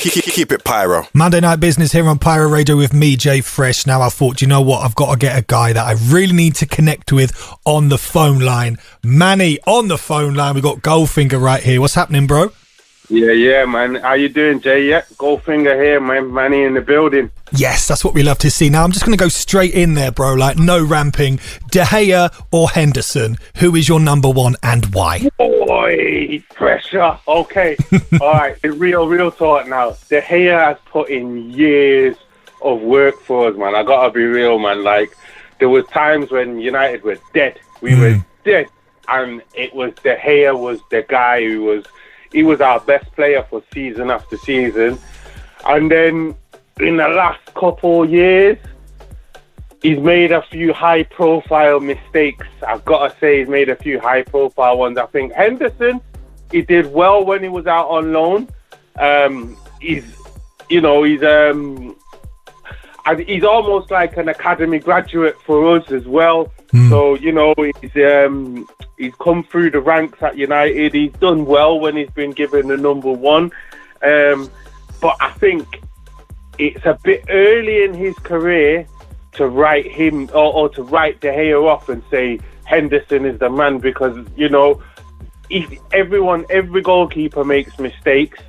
Keep it pyro. Monday Night Business here on Pyro Radio with me, Jay Fresh. Now I thought, you know what? I've got to get a guy that I really need to connect with on the phone line. Manny on the phone line. We got GOLDFINGER right here. What's happening, bro? Yeah, man. How you doing, Jay? Yeah, GOLDFINGER here, man. Manny in the building. Yes, that's what we love to see. Now I'm just going to go straight in there, bro. Like, no ramping. De Gea or Henderson? Who is your number one and why? Boy, pressure. Okay. All right. Real talk now. De Gea has put in years of work for us, man. I got to be real, man. Like, there was times when United were dead. We were dead. And it was De Gea was the guy he was our best player for season after season. And then in the last couple of years, he's made a few high-profile mistakes. I've got to say he's made a few high-profile ones. I think Henderson, he did well when he was out on loan. He's almost like an academy graduate for us as well. So, he's come through the ranks at United. He's done well when he's been given the number one. But I think it's a bit early in his career to write him or to write De Gea off and say Henderson is the man, because, every goalkeeper makes mistakes,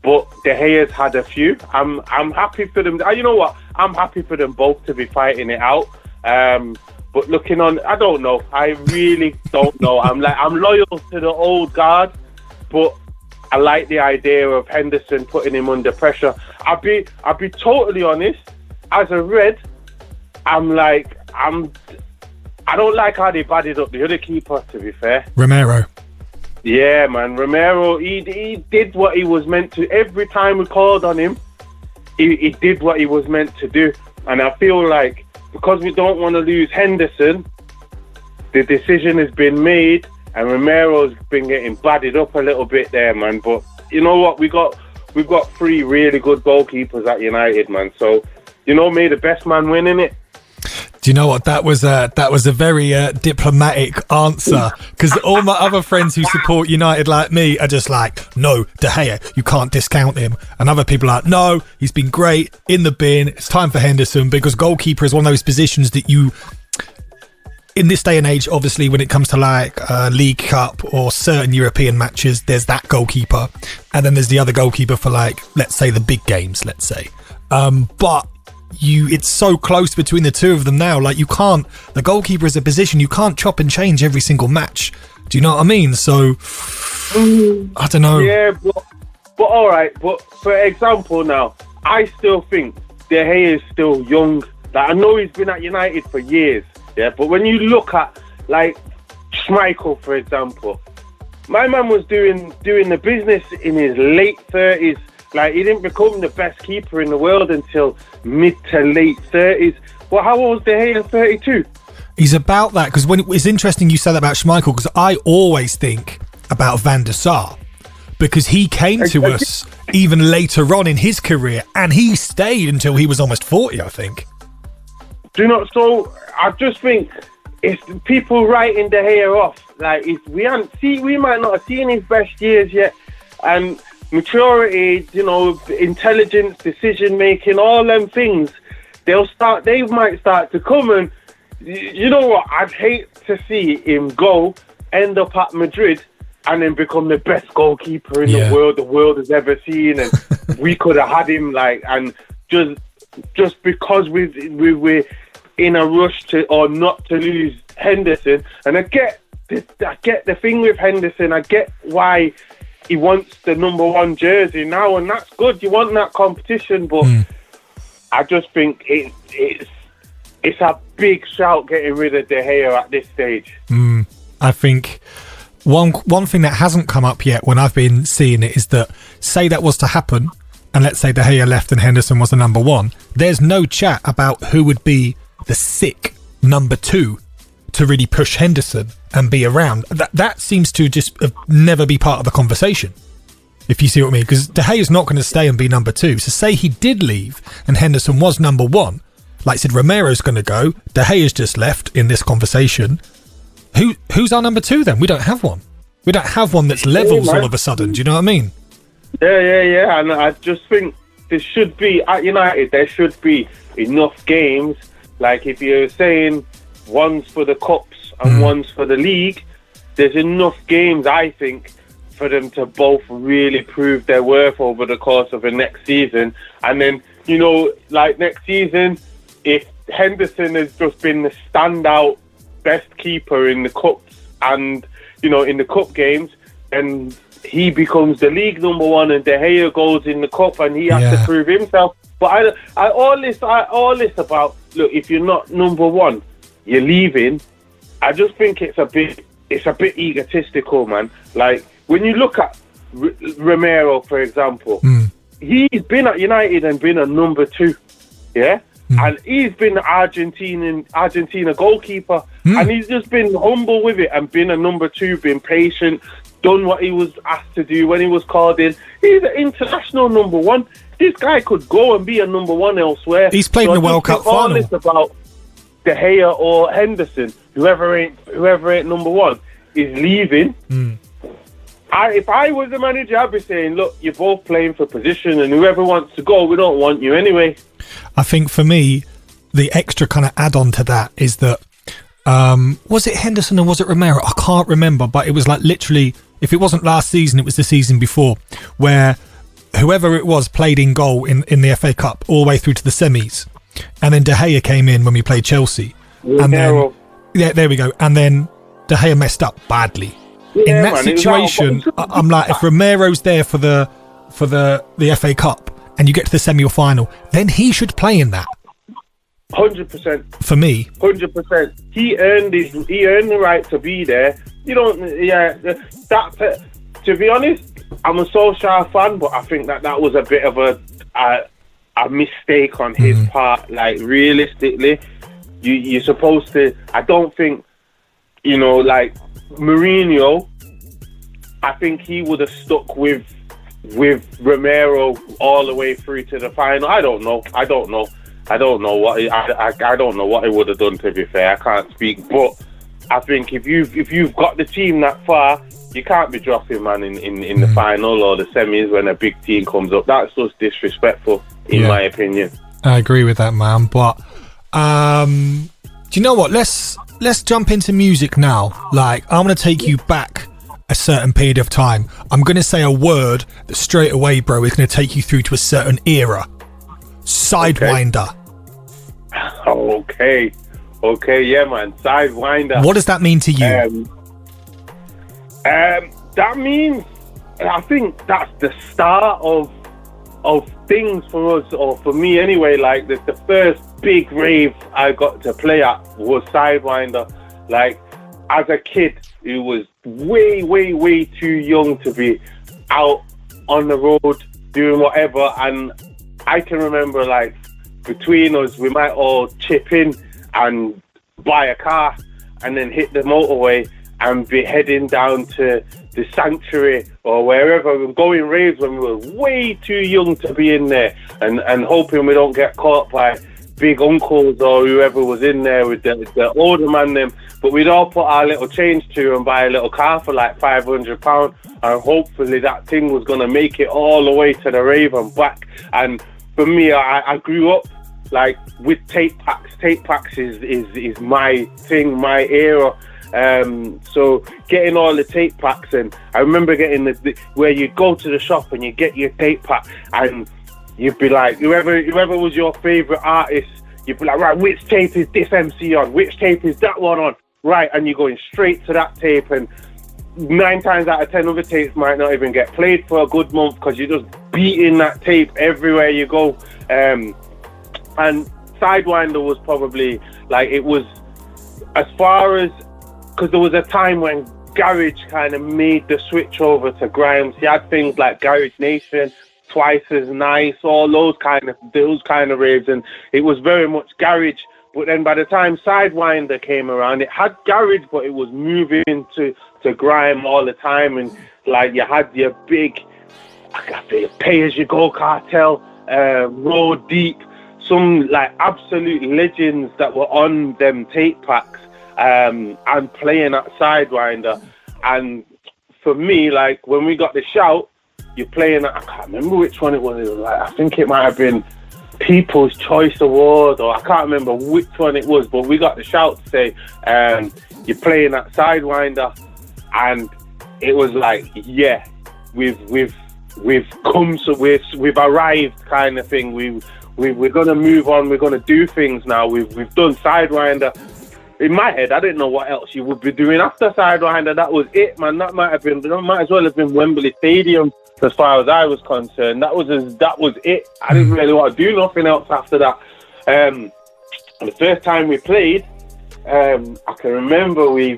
but De Gea's had a few. I'm happy for them. You know what? I'm happy for them both to be fighting it out. But looking on, I don't know. I really don't know. I'm loyal to the old guard, but I like the idea of Henderson putting him under pressure. I'll be totally honest. As a Red, I don't like how they batted up the other keeper, to be fair. Romero. Yeah, man. Romero, he did what he was meant to. Every time we called on him, he did what he was meant to do. And I feel like, because we don't want to lose Henderson, the decision has been made, and Romero's been getting batted up a little bit there, man. But you know what? We've got three really good goalkeepers at United, man. So, may the best man win, innit? Do you know what? That was a very diplomatic answer, because all my other friends who support United like me are just like, no, De Gea, you can't discount him. And other people are like, no, he's been great, in the bin, it's time for Henderson, because goalkeeper is one of those positions that you, in this day and age, obviously, when it comes to like League Cup or certain European matches, there's that goalkeeper. And then there's the other goalkeeper for, like, let's say the big games, let's say. But it's so close between the two of them now. Like, the goalkeeper is a position you can't chop and change every single match. Do you know what I mean? So, I don't know. Yeah, but all right. But for example, now, I still think De Gea is still young. Like, I know he's been at United for years. Yeah, but when you look at, like, Schmeichel, for example, my man was doing the business in his late 30s. Like, he didn't become the best keeper in the world until mid to late 30s. Well, how old was De Gea? 32? He's about that, because it's interesting you said that about Schmeichel, because I always think about Van der Sar, because he came to us even later on in his career, and he stayed until he was almost 40, I think. So I just think it's people writing De Gea off. Like, we might not have seen his best years yet, and maturity, intelligence, decision making, all them things, they might start to come. And you know what? I'd hate to see him end up at Madrid, and then become the best goalkeeper in the world has ever seen. And we could have had him, like, and just because we're in a rush to or not to lose Henderson. And I get the thing with Henderson. I get why he wants the number one jersey now, and that's good. You want that competition, but I just think it's a big shout getting rid of De Gea at this stage. I think one thing that hasn't come up yet when I've been seeing it is that, say that was to happen, and let's say De Gea left and Henderson was the number one, there's no chat about who would be the sick number two to really push Henderson and be around. That seems to just never be part of the conversation, if you see what I mean, because De Gea's not going to stay and be number two. So say he did leave and Henderson was number one, like I said, Romero's going to go, De Gea's just left in this conversation. Who's our number two then? We don't have one. We don't have one that's levels all of a sudden. Do you know what I mean? Yeah. And I just think there should be, at United, there should be enough games. Like if you're saying one's for the cups and one's for the league, there's enough games, I think, for them to both really prove their worth over the course of the next season. And then, you know, like next season, if Henderson has just been the standout best keeper in the cups and, you know, in the cup games, and he becomes the league number one and De Gea goes in the cup and he has to prove himself. But I all this about, look, if you're not number one, you're leaving. I just think it's a bit egotistical, man. Like when you look at Romero, for example, he's been at United and been a number two, and he's been Argentina goalkeeper, and he's just been humble with it and been a number two, been patient, done what he was asked to do when he was called in. He's an international number one. This guy could go and be a number one elsewhere. He's played in the World Cup final. All this about De Gea or Henderson, whoever ain't number one, is leaving. If I was the manager, I'd be saying, look, you're both playing for position, and whoever wants to go, we don't want you anyway. I think for me, the extra kind of add-on to that is that, was it Henderson or was it Romero? I can't remember, but it was like literally, if it wasn't last season, it was the season before, where whoever it was played in goal in the FA Cup all the way through to the semis. And then De Gea came in when we played Chelsea. Romero. And then, there we go. And then De Gea messed up badly. In that situation, I'm like, if Romero's there for the FA Cup and you get to the semi-final, then he should play in that. 100%. For me. 100%. He earned the right to be there. You don't, to be honest, I'm a Solskjaer fan, but I think that was a bit of a mistake on his part. Like, realistically, you're supposed to, I don't think, you know, like Mourinho, I think he would have stuck with Romero all the way through to the final. I don't know what I don't know what he would have done, to be fair. I can't speak, but I think if you've got the team that far, you can't be dropping man in the final or the semis when a big team comes up. That's just disrespectful, in my opinion. I agree with that, man. But do you know what? Let's jump into music now. Like, I'm going to take you back a certain period of time. I'm going to say a word that straight away, bro, is going to take you through to a certain era. Sidewinder. Okay, yeah, man. Sidewinder. What does that mean to you? That means, I think that's the start of things for us, or for me anyway. Like the first big rave I got to play at was Sidewinder. Like, as a kid, it was way too young to be out on the road doing whatever, and I can remember, like, between us, we might all chip in and buy a car and then hit the motorway and be heading down to the Sanctuary or wherever. We were going raves when we were way too young to be in there, and hoping we don't get caught by big uncles or whoever was in there with the older man them. But we'd all put our little change to and buy a little car for like £500, and hopefully that thing was going to make it all the way to the rave and back. And for me, I grew up like with tape packs. Tape packs is my thing, my era. So getting all the tape packs, and I remember getting where you'd go to the shop and you get your tape pack, and you'd be like, whoever was your favourite artist, you'd be like, right, which tape is this MC on? Which tape is that one on? Right, and you're going straight to that tape, and 9 times out of 10 other tapes might not even get played for a good month because you're just beating that tape everywhere you go. And Sidewinder was probably, like, it was, as far as, because there was a time when garage kind of made the switch over to grime. You had things like Garage Nation, Twice as Nice, all those kind of raves, and it was very much garage. But then by the time Sidewinder came around, it had garage, but it was moving to grime all the time. And like, you had your big pay-as-you-go Cartel, Road Deep, some like absolute legends that were on them tape packs, and playing at Sidewinder. And for me, like, when we got the shout, you're playing. I can't remember which one it was. It was like, I think it might have been People's Choice Award, or I can't remember which one it was. But we got the shout to say, you're playing at Sidewinder, and it was like, yeah, we've come, so we've arrived, kind of thing. We're gonna move on. We're gonna do things now. We've done Sidewinder. In my head, I didn't know what else you would be doing after Sidewinder. That was it, man. That might as well have been Wembley Stadium, as far as I was concerned. That was it. I didn't really want to do nothing else after that. And the first time we played, I can remember we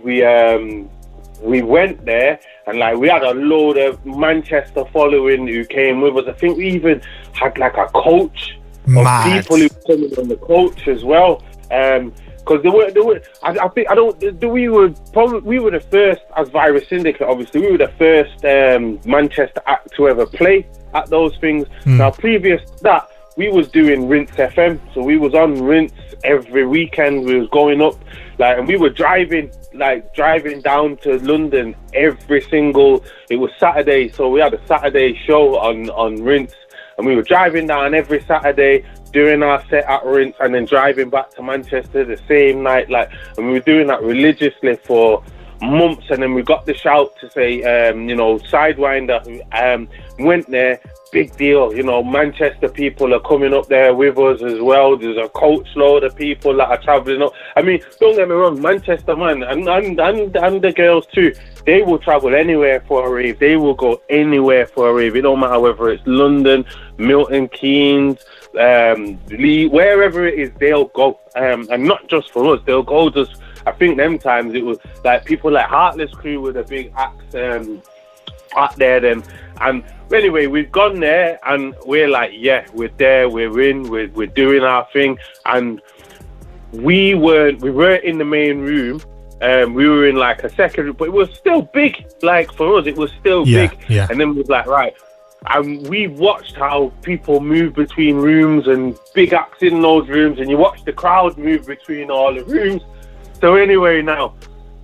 went there, and like we had a load of Manchester following who came with us. I think we even had like a coach of people who were coming on the coach as well. Because we were the first, as Virus Syndicate, obviously, we were the first Manchester act to ever play at those things. Now, previous to that, we was doing Rinse FM, so we was on Rinse every weekend. We was going up, and we were driving down to London every single. It was Saturday, so we had a Saturday show on Rinse, and we were driving down every Saturday, doing our set at Rinse, and then driving back to Manchester the same night, and we were doing that religiously for months. And then we got the shout to say, Sidewinder, went there, big deal, Manchester people are coming up there with us as well. There's a coach load of people that are travelling up. I mean, don't get me wrong, Manchester, man, and the girls too, they will travel anywhere for a rave. They will go anywhere for a rave. It don't matter whether it's London, Milton Keynes, Lee, wherever it is, they'll go. And not just for us, they'll go just, I think them times it was like people like Heartless Crew with a big axe out there then. And anyway, we've gone there, and we're like, yeah, we're there, we're in, we're doing our thing. And we weren't in the main room. We were in like a second, but it was still big. Like for us, it was still big. Yeah. And then we was like, right. And we watched how people move between rooms and big acts in those rooms, and you watch the crowd move between all the rooms. So anyway, now,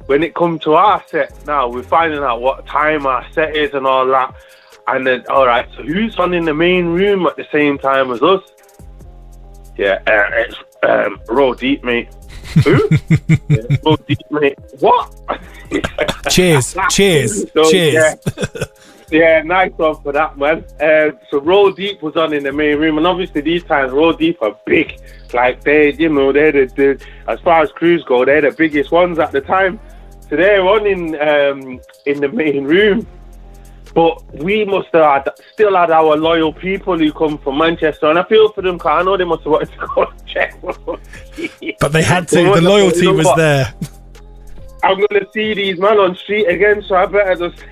when it comes to our set, now we're finding out what time our set is and all that. And then, all right, so who's on in the main room at the same time as us? Yeah, it's Roll Deep, mate. Who? Yeah, Roll Deep, mate. What? Cheers. So, cheers. Yeah, nice one for that, man. So Roll Deep was on in the main room, and obviously these times Roll Deep are big. Like they're the as far as crews go, they're the biggest ones at the time. So they're on in the main room. But we must have still had our loyal people who come from Manchester, and I feel for them because I know they must have wanted to go and check. But they had to. The loyalty was there. I'm gonna see these men on street again, so I better just.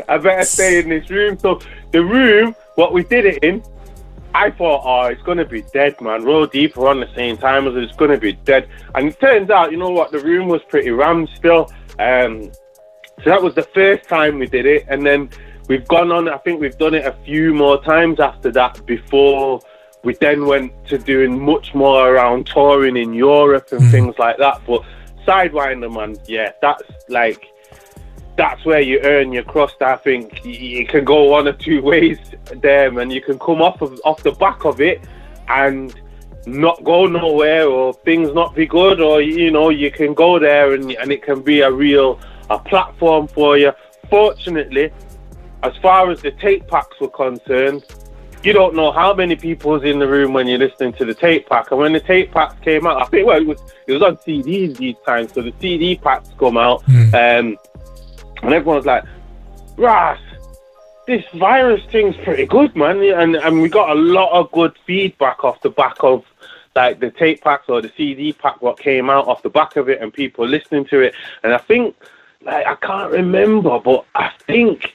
I better stay in this room. So the room, what we did it in, I thought, it's going to be dead, man. Roll Deep were on the same time as it's going to be dead. And it turns out, you know what, the room was pretty rammed still. So that was the first time we did it. And then we've gone on, I think we've done it a few more times after that before we then went to doing much more around touring in Europe and things like that. But Sidewinder, man, yeah, that's where you earn your crust. I think you can go one or two ways there, and you can come off the back of it and not go nowhere, or things not be good, or you can go there and it can be a platform for you. Fortunately, as far as the tape packs were concerned, you don't know how many people was in the room when you're listening to the tape pack. And when the tape packs came out, I think it was on CDs these times, so the CD packs come out. And everyone's like, Ras, this virus thing's pretty good, man. And we got a lot of good feedback off the back of like the tape packs or the CD pack, what came out off the back of it, and people listening to it. And I think, I can't remember, but I think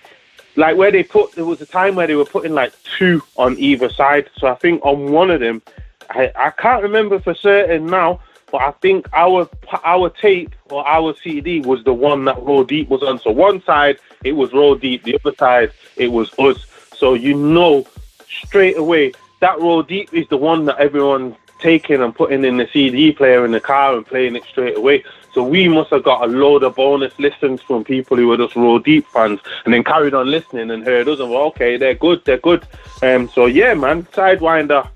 there was a time where they were putting like 2 on either side. So I think on one of them, I can't remember for certain now, but I think our tape or our CD was the one that Roll Deep was on. So one side, it was Roll Deep. The other side, it was us. So straight away, that Roll Deep is the one that everyone taking and putting in the CD player in the car and playing it straight away. So we must have got a load of bonus listens from people who were just Roll Deep fans, and then carried on listening and heard us and were, okay, they're good. So yeah, man, Sidewinder,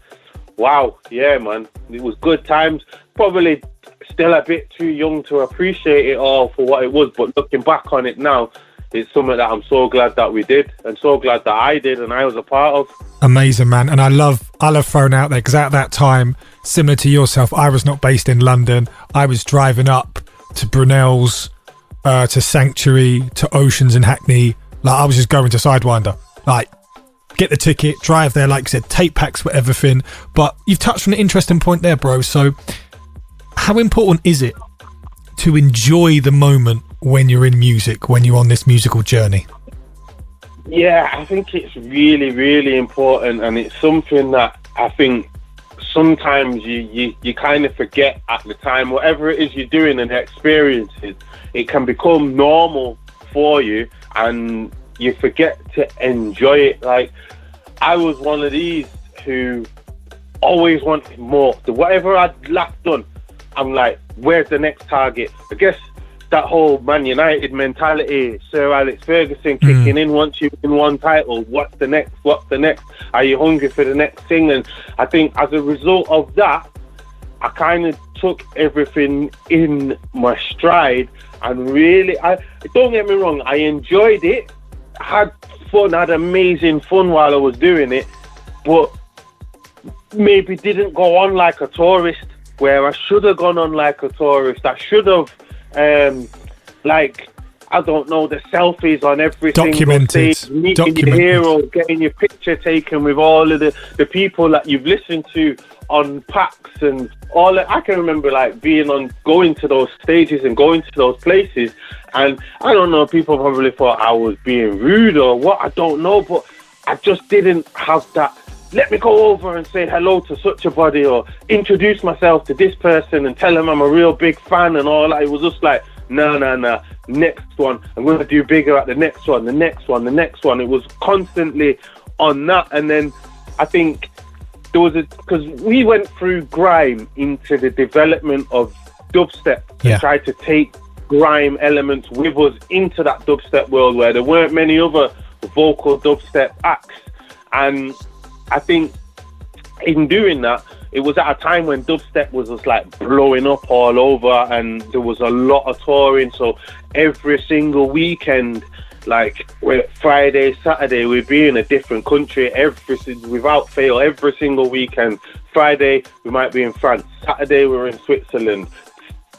wow, yeah, man, it was good times. Probably still a bit too young to appreciate it all for what it was, but looking back on it now, it's something that I'm so glad that we did, and so glad that I did and I was a part of. Amazing, man. And I love throwing out there, because at that time, similar to yourself, I was not based in London. I was driving up to Brunel's, to Sanctuary, to Oceans and Hackney. Like, I was just going to Sidewinder, like, get the ticket, drive there, like I said, tape packs for everything. But you've touched on an interesting point there, bro. So how important is it to enjoy the moment when you're in music, when you're on this musical journey? Yeah, I think it's really, really important, and it's something that I think sometimes you kind of forget at the time. Whatever it is you're doing and experiences, it can become normal for you, and you forget to enjoy it. Like, I was one of these who always wanted more. So whatever I'd last done, I'm like, where's the next target? I guess that whole Man United mentality, Sir Alex Ferguson kicking in, once you win one title, what's the next? Are you hungry for the next thing? And I think as a result of that, I kind of took everything in my stride, and really, don't get me wrong, I enjoyed it, had fun, had amazing fun while I was doing it, but maybe didn't go on like a tourist, where I should have gone on like a tourist. I should have, I don't know, the selfies on every single stage, meeting your hero, getting your picture taken with all of the people that you've listened to on packs and all that. I can remember going to those stages and going to those places, and I don't know, people probably thought I was being rude or what, I don't know, but I just didn't have that, let me go over and say hello to such a body, or introduce myself to this person and tell them I'm a real big fan and all that. It was just like, no, next one, I'm going to do bigger at the next one. It was constantly on that. And then I think there was because we went through grime into the development of dubstep, and tried to take grime elements with us into that dubstep world, where there weren't many other vocal dubstep acts. And I think in doing that, it was at a time when dubstep was just like blowing up all over, and there was a lot of touring. So every single weekend, like Friday, Saturday, we'd be in a different country without fail, every single weekend. Friday, we might be in France. Saturday, we're in Switzerland.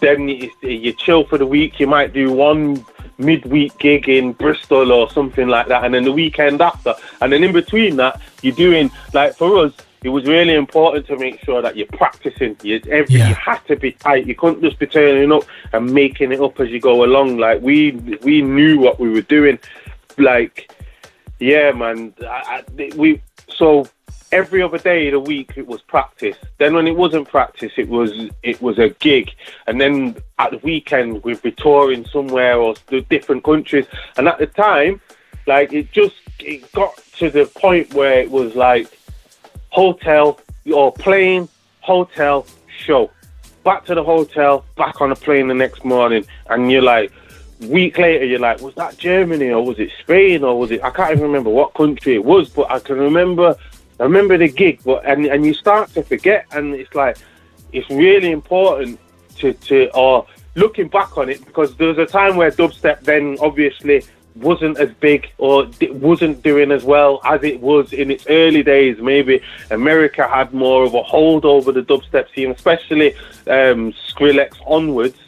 Then you chill for the week. You might do one midweek gig in Bristol or something like that, and then the weekend after. And then in between that, you're doing, like, for us, it was really important to make sure that you're practicing. You had to be tight. You couldn't just be turning up and making it up as you go along. Like, we knew what we were doing. Like, yeah, man. So every other day of the week it was practice. Then when it wasn't practice, it was a gig. And then at the weekend we'd be touring somewhere or different countries. And at the time, like, it got to the point where it was like hotel or plane, hotel, show, back to the hotel, back on a plane the next morning. And you're like, week later, you're like, was that Germany or was it Spain or was it, I can't even remember what country it was, but I remember the gig. But and you start to forget, and it's like, it's really important to looking back on it, because there was a time where dubstep then obviously wasn't as big or wasn't doing as well as it was in its early days. Maybe America had more of a hold over the dubstep scene, especially Skrillex onwards.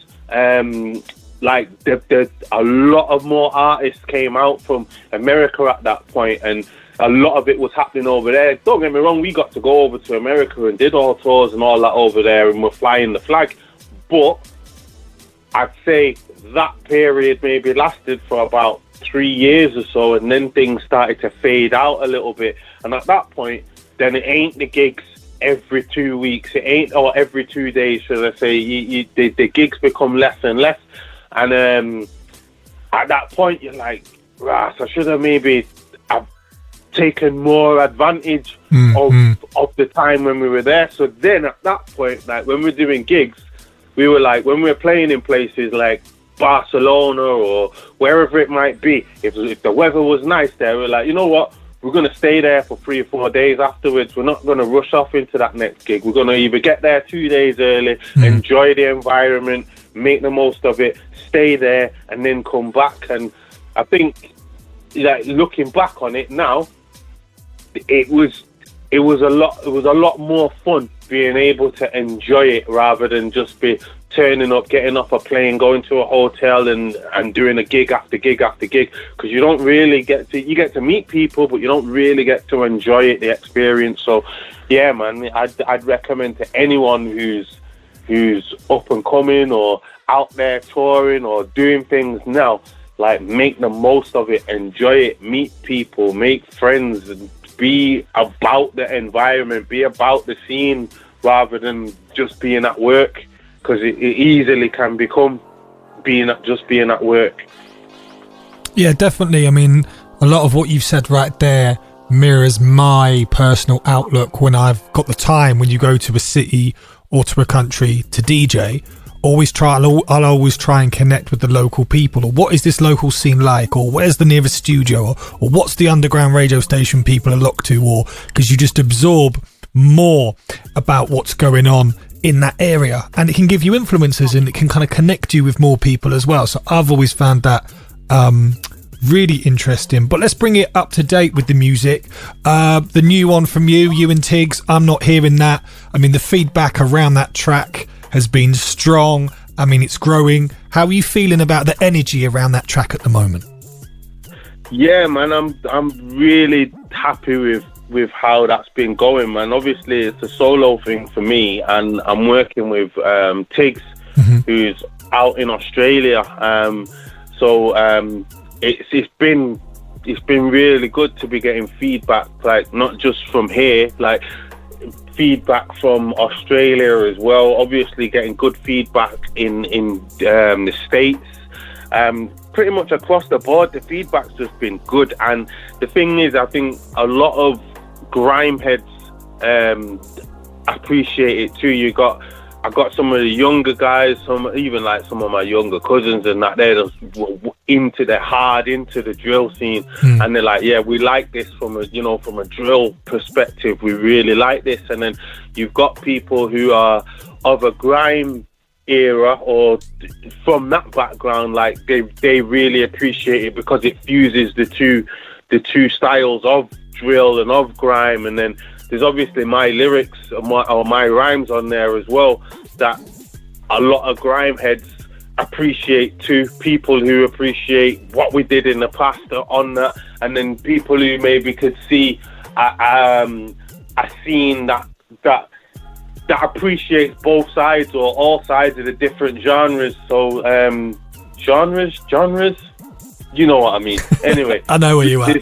Like a lot of more artists came out from America at that point, and a lot of it was happening over there. Don't get me wrong, we got to go over to America and did all tours and all that over there, and we're flying the flag. But I'd say that period maybe lasted for about 3 years or so, and then things started to fade out a little bit. And at that point, then it ain't the gigs every 2 weeks, it ain't, or every 2 days, should I say. The gigs become less and less. And at that point, you're like, Ras, I should have maybe taken more advantage of the time when we were there. So then at that point, like when we're doing gigs, we were like, when we're playing in places like Barcelona or wherever it might be, if the weather was nice there, we're like, you know what, we're going to stay there for 3 or 4 days afterwards. We're not going to rush off into that next gig. We're going to either get there 2 days early, enjoy the environment, make the most of it, stay there, and then come back. And I think, like, looking back on it now, it was a lot more fun being able to enjoy it rather than just be turning up, getting off a plane, going to a hotel and doing a gig after gig after gig, because you don't really get to meet people, but you don't really get to enjoy it, the experience. So yeah, man, I'd recommend to anyone who's up and coming or out there touring or doing things now, like, make the most of it, enjoy it, meet people, make friends, and be about the environment, be about the scene rather than just being at work, because it easily can become being at work. Yeah, definitely. I mean, a lot of what you've said right there mirrors my personal outlook when I've got the time. When you go to a city or to a country to DJ, I'll always try and connect with the local people, or what is this local scene like, or where's the nearest studio, or what's the underground radio station people are locked to, or because you just absorb more about what's going on in that area, and it can give you influences and it can kind of connect you with more people as well. So I've always found that really interesting. But let's bring it up to date with the music. The new one from you and Tiggs, I'm not hearing that. I mean, the feedback around that track has been strong. I mean, it's growing. How are you feeling about the energy around that track at the moment? Yeah, man, I'm really happy with how that's been going, man. Obviously, it's a solo thing for me, and I'm working with Tiggs, who's out in Australia. It's been really good to be getting feedback, like, not just from here, like feedback from Australia as well. Obviously, getting good feedback in the States. Pretty much across the board, the feedback's just been good. And the thing is, I think a lot of grime heads appreciate it too. I got some of the younger guys, even like some of my younger cousins and that, they're just into the drill scene, and they're like, yeah, we like this from a drill perspective, we really like this. And then you've got people who are of a grime era or from that background, like they really appreciate it because it fuses the two styles of drill and of grime. And then there's obviously my lyrics or my rhymes on there as well that a lot of grime heads appreciate too. People who appreciate what we did in the past are on that, and then people who maybe could see a scene that appreciates both sides or all sides of the different genres. So genres, you know what I mean. Anyway, I know where you are.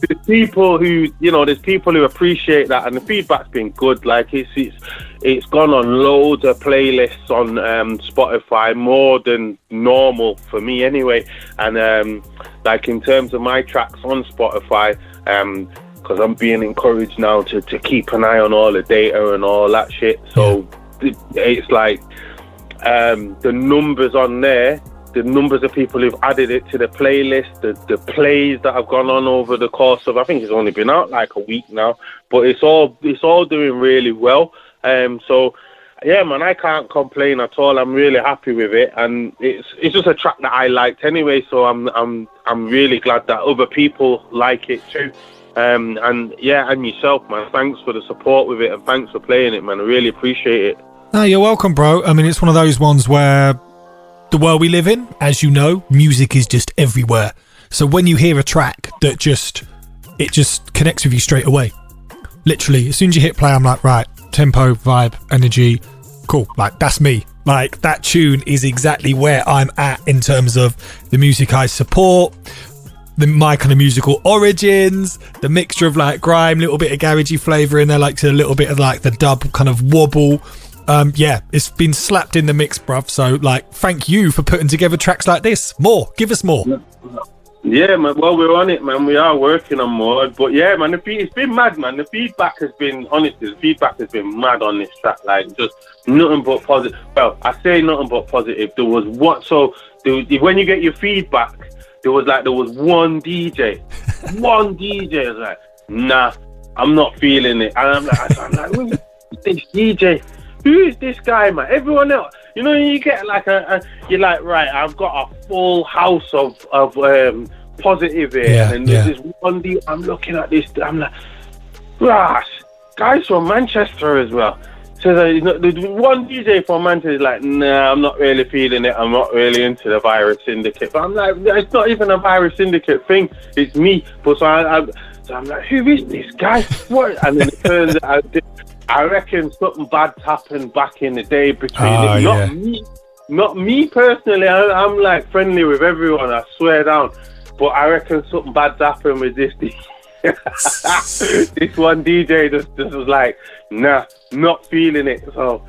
There's people who appreciate that, and the feedback's been good. Like it's gone on loads of playlists on Spotify, more than normal for me anyway. And like in terms of my tracks on Spotify, because I'm being encouraged now to keep an eye on all the data and all that shit. So it's like the numbers on there, the numbers of people who've added it to the playlist, the plays that have gone on over the course of, I think it's only been out like a week now, but it's all doing really well. So yeah, man, I can't complain at all. I'm really happy with it, and it's just a track that I liked anyway. So I'm really glad that other people like it too. And yeah, and yourself, man, thanks for the support with it, and thanks for playing it, man. I really appreciate it. No, you're welcome, bro. I mean, it's one of those ones where the world we live in, as you know, music is just everywhere. So when you hear a track that it just connects with you straight away. Literally, as soon as you hit play, I'm like, right, tempo, vibe, energy, cool. Like, that's me. Like, that tune is exactly where I'm at in terms of the music I support, my kind of musical origins, the mixture of like grime, little bit of garagey flavour in there, like a little bit of like the dub kind of wobble. Yeah, it's been slapped in the mix, bruv. So like, thank you for putting together tracks like this. Give us more. Yeah, man. Well, we're on it, man. We are working on more. But yeah, man, it's been mad, man. The feedback has been, honestly, mad on this track. Like, just nothing but positive. Well, I say nothing but positive. When you get your feedback, there was one DJ. One DJ was like, nah, I'm not feeling it. And I'm like, who's this DJ? Who is this guy, man? Everyone else, you know, you get like you're like, right, I've got a full house of positive here, and there's this one DJ. I'm looking at this, I'm like, gosh, guys from Manchester as well. So there's one DJ from Manchester is like, nah, I'm not really feeling it. I'm not really into the Virus Syndicate. But I'm like, it's not even a Virus Syndicate thing. It's me. But so I'm like, who is this guy? What? And then it turns out, I reckon something bad's happened back in the day between not me personally. I'm like friendly with everyone, I swear down. But I reckon something bad's happened with this this one DJ just was like, nah, not feeling it. So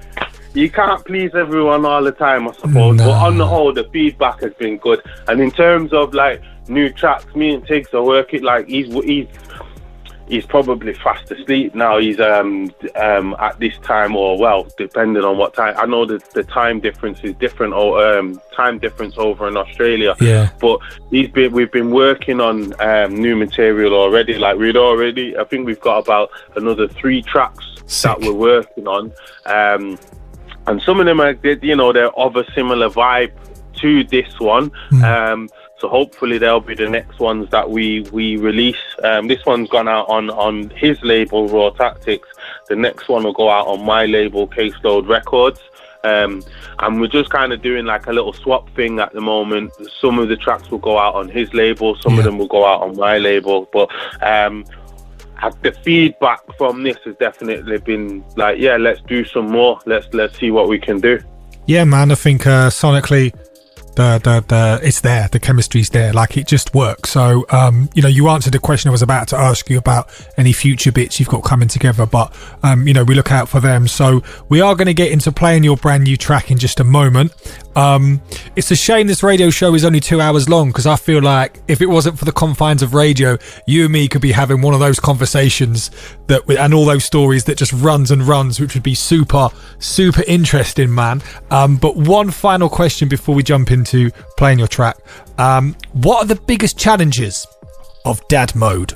you can't please everyone all the time, I suppose. But on the whole, the feedback has been good. And in terms of like new tracks, me and Tiggs are working. Like he's probably fast asleep now. He's at this time, or well, depending on what time. I know that the time difference is different, or time difference over in Australia. Yeah. But we've been working on new material already. Like I think we've got about another 3 tracks that we're working on. And some of them are, they're of a similar vibe to this one. So hopefully they'll be the next ones that we release. This one's gone out on his label, Raw Tactics. The next one will go out on my label, Caseload Records. And we're just kind of doing like a little swap thing at the moment. Some of the tracks will go out on his label, some of them will go out on my label. But the feedback from this has definitely been like, yeah, let's do some more. Let's see what we can do. Yeah, man. I think sonically, it's there, the chemistry's there, like it just works. So you answered the question I was about to ask you about any future bits you've got coming together, but we look out for them. So we are going to get into playing your brand new track in just a moment. It's a shame this radio show is only 2 hours long, because I feel like if it wasn't for the confines of radio, you and me could be having one of those conversations and all those stories that just runs and runs, which would be super interesting, man. But one final question before we jump into playing your track. What are the biggest challenges of dad mode?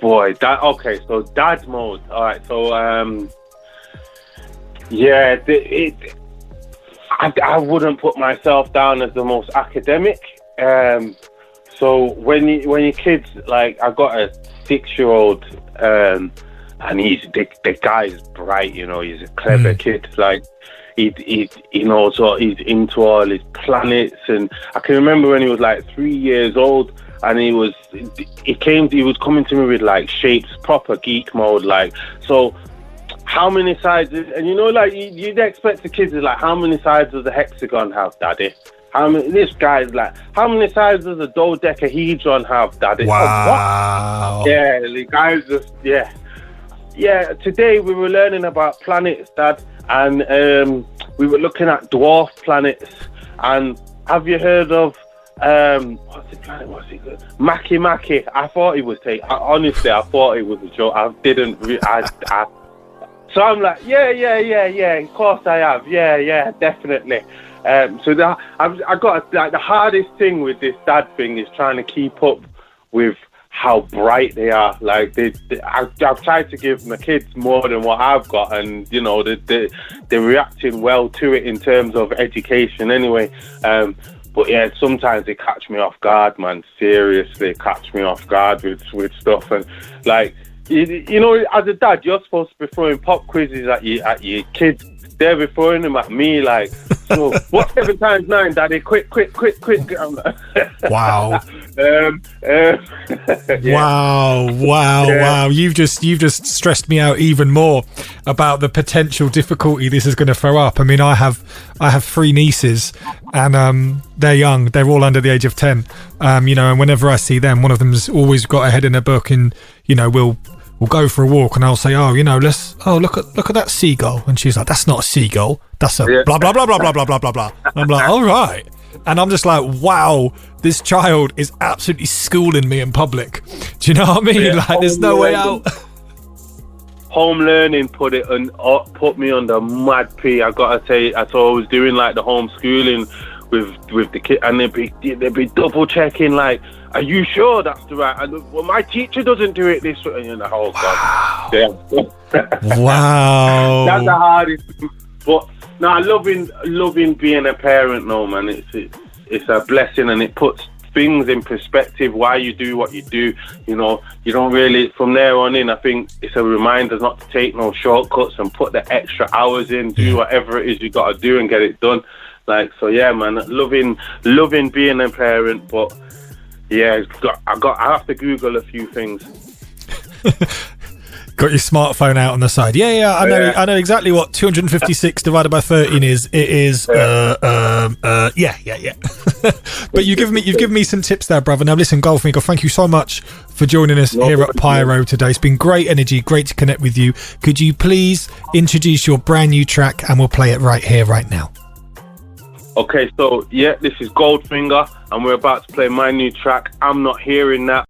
Boy, so dad mode. All right, so I wouldn't put myself down as the most academic. So when your kids, like, I've got a 6-year-old, and the guy's bright, he's a clever kid, like. He knows what he's into, all his planets, and I can remember when he was like 3 years old, and he was coming to me with like shapes, proper geek mode, like, so how many sides, and like you'd expect the kids is like, how many sides does the hexagon have, daddy? This guy's like, how many sides does a dodecahedron have, daddy? Wow. What? Yeah, the guy's just, yeah, today we were learning about planets, Dad, and we were looking at dwarf planets. And have you heard of what's the planet? What's it called? Maki. I thought it was honestly, I thought it was a joke. I didn't. So I'm like, yeah. Of course I have. Yeah, definitely. So I got like the hardest thing with this dad thing is trying to keep up with how bright they are. Like I've tried to give my kids more than what I've got, and they're reacting well to it in terms of education anyway. But yeah, sometimes they catch me off guard, man. Seriously, catch me off guard with stuff. And like, as a dad, you're supposed to be throwing pop quizzes at your kids. They're be throwing them at me, like, so what's 7 times 9, daddy? Quick. I'm like, wow. Yeah. Wow. You've just stressed me out even more about the potential difficulty this is going to throw up. I mean, I have 3 nieces, and they're young. They're all under the age of 10. And whenever I see them, one of them's always got a head in a book, and we'll go for a walk, and I'll say, look at that seagull, and she's like, that's not a seagull, that's a blah blah blah blah blah blah blah blah blah. I'm like, all right. And I'm just like, wow, this child is absolutely schooling me in public. Do you know what I mean? Yeah, like, there's no way out. Home learning put me under mad P. I gotta say, I thought I was doing like the homeschooling with the kid, and they'd be double checking, like, are you sure that's the right? And, well, my teacher doesn't do it this way. And you're like, oh god, yeah. Wow. That's the hardest thing. But no, loving being a parent, no man, it's a blessing, and it puts things in perspective, why you do what you do. You know, you don't really, from there on in, I think it's a reminder not to take no shortcuts and put the extra hours in, do whatever it is you got to do and get it done. Like, so yeah, man, loving being a parent. But yeah, I have to Google a few things. Got your smartphone out on the side. Yeah, I know exactly what 256 divided by 13 is. It is yeah. But you've given me some tips there, brother. Now listen, Goldfinger, thank you so much for joining us here at Pyro today. It's been great energy, great to connect with you. Could you please introduce your brand new track, and we'll play it right here, right now. Okay, so yeah, this is Goldfinger, and we're about to play my new track, I'm Not Hearing That.